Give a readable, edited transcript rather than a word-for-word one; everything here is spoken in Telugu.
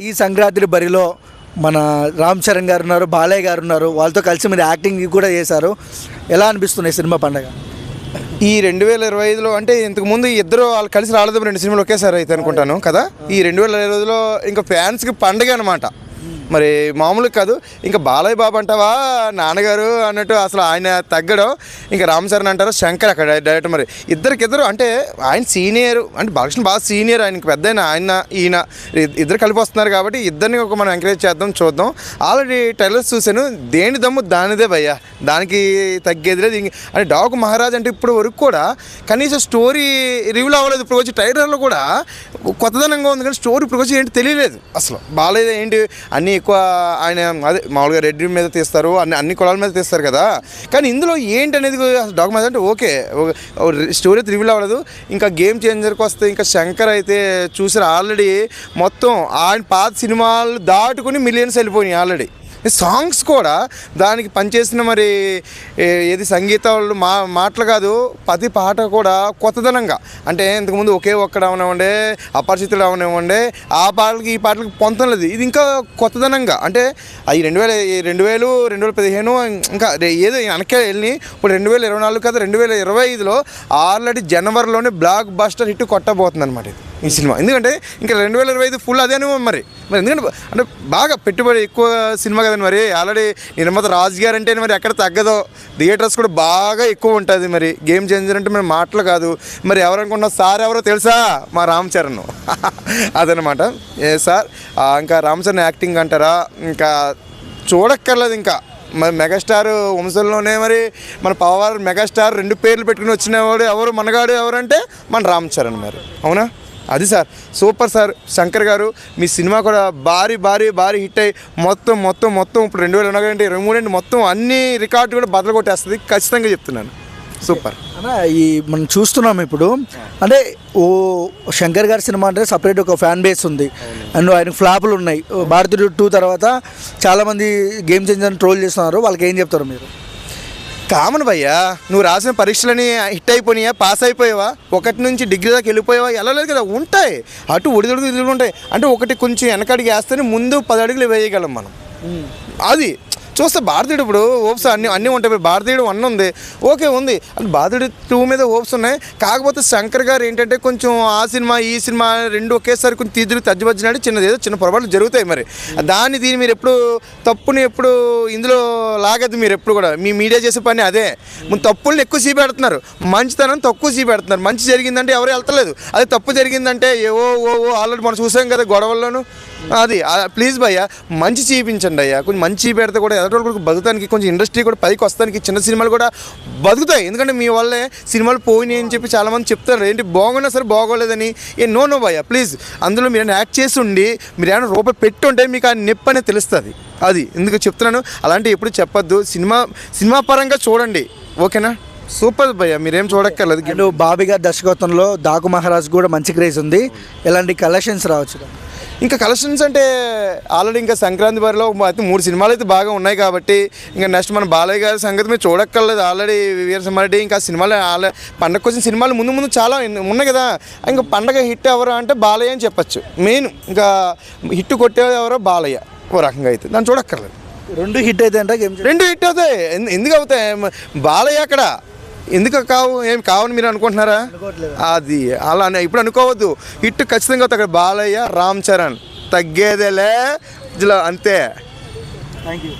ఈ సంక్రాంతి బరిలో మన రామ్ చరణ్ గారు ఉన్నారు, బాలయ్య గారు ఉన్నారు. వాళ్ళతో కలిసి మీరు యాక్టింగ్ కూడా చేశారు. ఎలా అనిపిస్తున్నాయి సినిమా పండగ? ఈ 2025లో అంటే ఇంతకుముందు ఇద్దరు వాళ్ళు కలిసి రాలేదు, 2 సినిమాలు ఒకేసారి అయితే అనుకుంటాను కదా. ఈ 2025లో ఇంకా ఫ్యాన్స్కి పండగ అనమాట. మరి మామూలు కాదు. ఇంకా బాలయ్య బాబు అంటావా నాన్నగారు అన్నట్టు అసలు ఆయన తగ్గడం. ఇంకా రామ్ చరణ్ అంటారు, శంకర్ అక్కడ డైరెక్టర్. మరి ఇద్దరికిద్దరు అంటే ఆయన సీనియర్, అంటే బాలకృష్ణ బాగా సీనియర్, ఆయనకి పెద్ద ఈయన ఇద్దరు కలిపి వస్తున్నారు కాబట్టి ఇద్దరిని ఒక మనం ఎంకరేజ్ చేద్దాం, చూద్దాం. ఆల్రెడీ ట్రైలర్స్ చూశాను, దేని దమ్ము దానిదే భయ్యా, దానికి తగ్గేది లేదు. అంటే డాక్ మహారాజ్ అంటే ఇప్పుడు వరకు కూడా కనీసం స్టోరీ రివ్యూల్ అవ్వలేదు. ఇప్పుడు వచ్చి ట్రైలర్లో కూడా కొత్తదనంగా ఉంది, కానీ స్టోరీ ఇప్పుడు వచ్చి ఏంటి తెలియలేదు అసలు. బాలయ్య ఏంటి అన్నీ ఎక్కువ ఆయన అదే మామూలుగా రెడ్డి మీద తీస్తారు, అన్ని కులాల మీద తీస్తారు కదా. కానీ ఇందులో ఏంటి అనేది డాక్యుమెంట్ అంటే ఓకే, స్టోరీ అయితే రివీల్ అవ్వలేదు. ఇంకా గేమ్ చేంజర్కి వస్తే ఇంకా శంకర్ అయితే చూసారు ఆల్రెడీ. మొత్తం ఆయన పాత సినిమాలు దాటుకుని మిలియన్స్ వెళ్ళిపోయినాయి ఆల్రెడీ. సాంగ్స్ కూడా దానికి పనిచేసిన మరి ఏది సంగీతాలు మాటలు కాదు, ప్రతి పాట కూడా కొత్తదనంగా. అంటే ఇంతకుముందు ఒకే ఒక్కడు అవనివ్వండి, అపరిచితుడు అవనివ్వండి, ఆ పాటలకి ఈ పాటలకి పొంతం లేదు. ఇది ఇంకా కొత్తదనంగా. అంటే అవి 2015 ఇంకా ఏదో వెనకే వెళ్ళి ఇప్పుడు 2024 కదా, 2025లో ఆల్రెడీ జనవరిలోనే బ్లాక్ బస్టర్ హిట్ కొట్టబోతుంది అనమాట ఈ సినిమా. ఎందుకంటే ఇంకా 2025 ఫుల్ అదేనో మరి ఎందుకంటే అంటే బాగా పెట్టుబడి ఎక్కువ సినిమా కదండి. మరి ఆల్రెడీ నిర్మాత రాజు గారు అంటే మరి ఎక్కడ తగ్గదో, థియేటర్స్ కూడా బాగా ఎక్కువ ఉంటుంది. మరి గేమ్ చేంజర్ అంటే మరి మాటలు కాదు. మరి ఎవరనుకున్నా సార్ ఎవరో తెలుసా? మా రామ్ చరణ్ అదనమాట. సార్ ఇంకా రామ్ చరణ్ యాక్టింగ్ అంటారా ఇంకా చూడక్కర్లేదు. ఇంకా మరి మెగాస్టార్ వంశంలోనే మరి మన పవర్ మెగాస్టార్ 2 పేర్లు పెట్టుకుని వచ్చినవాడు ఎవరు, మనగాడు ఎవరంటే మన రామ్ చరణ్. మరి అవునా, అది సార్ సూపర్ సార్. శంకర్ గారు మీ సినిమా కూడా భారీ హిట్ అయ్యి మొత్తం ఇప్పుడు 2023 మొత్తం అన్ని రికార్డు కూడా బదులు కొట్టేస్తుంది, ఖచ్చితంగా చెప్తున్నాను. సూపర్ అన్న. ఈ మనం చూస్తున్నాం ఇప్పుడు, అంటే శంకర్ గారి సినిమా అంటే సపరేట్ ఒక ఫ్యాన్ బేస్ ఉంది, అండ్ ఆయన ఫ్లాపులు ఉన్నాయి. భారతీయుడు 2 తర్వాత చాలామంది గేమ్ చేంజర్ని ట్రోల్ చేస్తున్నారు. వాళ్ళకి ఏం చెప్తారు మీరు? కామన్ భయ్యా, నువ్వు రాసిన పరీక్షలని హిట్ అయిపోయినాయా, పాస్ అయిపోయావా, 1 నుంచి డిగ్రీ దాకా వెళ్ళిపోయావా, వెళ్ళలేదు కదా. ఉంటాయి అటు ఒడిదొడుగు ఇదిలు ఉంటాయి. అంటే ఒకటి కొంచెం వెనకడికి వేస్తేనే ముందు 10 అడుగులు వేయగలం మనం. అది చూస్తే భారతీయుడు ఇప్పుడు ఓప్స్ అన్నీ ఉంటాయి. భారతీయుడు 1 ఉంది, ఓకే ఉంది. అంటే భారతీయుడు 2 మీద ఓప్స్ ఉన్నాయి. కాకపోతే శంకర్ గారు ఏంటంటే కొంచెం ఆ సినిమా ఈ సినిమా 2 ఒకేసారి కొంచెం తజ్జిబజ్జినాడు, చిన్న పొరపాట్లు జరుగుతాయి. మరి దీన్ని మీరు ఎప్పుడు తప్పుని ఎప్పుడు ఇందులో లాగద్దు. మీరు ఎప్పుడు కూడా మీ మీడియా చేసే పని అదే. ముందు తప్పుల్ని ఎక్కువ చూపెడుతున్నారు, మంచితనం తక్కువ చూపెడుతున్నారు. మంచి జరిగిందంటే ఎవరు వెళ్తలేదు, అదే తప్పు జరిగిందంటే ఆల్రెడీ మనం చూసాం కదా గొడవల్లోనూ. అది ప్లీజ్ భయ్యా మంచి చూపించండి అయ్యా. కొంచెం మంచి పెడితే కూడా ఎదుటి బతుకుతానికి, కొంచెం ఇండస్ట్రీ కూడా పైకి వస్తానికి చిన్న సినిమాలు కూడా బతుకుతాయి. ఎందుకంటే మీ వల్లే సినిమాలు పోయినాయి అని చెప్పి చాలామంది చెప్తారు. ఏంటి బాగున్నా సరే బాగోలేదని. నో భయ్యా ప్లీజ్. అందులో మీరు యాక్ట్ చేసి ఉండి మీరు ఏమైనా రూపాయి పెట్టుంటే మీకు ఆ నొప్పి అనేది తెలుస్తుంది. అది ఎందుకు చెప్తున్నాను, అలాంటివి ఎప్పుడు చెప్పొద్దు. సినిమా పరంగా చూడండి, ఓకేనా? సూపర్ భయ్యా, మీరేం చూడక్కర్లేదు. అండ్ బాబీ గారి దర్శకత్వంలో డాకు మహారాజ్ కూడా మంచి క్రేజ్ ఉంది. ఎలాంటి కలెక్షన్స్ రావచ్చు? ఇంకా కలెక్షన్స్ అంటే ఆల్రెడీ ఇంకా సంక్రాంతి బరిలో 3 సినిమాలు అయితే బాగా ఉన్నాయి కాబట్టి ఇంకా నెక్స్ట్ మన బాలయ్య గారి సంగతి మీరు చూడక్కర్లేదు. ఆల్రెడీ వీరసింహారెడ్డి ఇంకా సినిమాలు పండగకు వచ్చిన సినిమాలు ముందు చాలా ఉన్నాయి కదా. ఇంకా పండగ హిట్ ఎవరు అంటే బాలయ్య అని చెప్పచ్చు. మెయిన్ ఇంకా హిట్ కొట్టేది ఎవరో బాలయ్య ఓ రకంగా అయితే. దాన్ని చూడక్కర్లేదు. 2 హిట్ అయితే అంటే 2 హిట్ అవుతాయి. ఎందుకు అవుతాయి? బాలయ్య అక్కడ ఎందుకు ఏం కావని మీరు అనుకుంటున్నారా? అది అలా ఇప్పుడు అనుకోవద్దు. హిట్ ఖచ్చితంగా అవుతుంది. అక్కడ బాలయ్య, రామ్ చరణ్ తగ్గేదేలే అంతే. Thank you.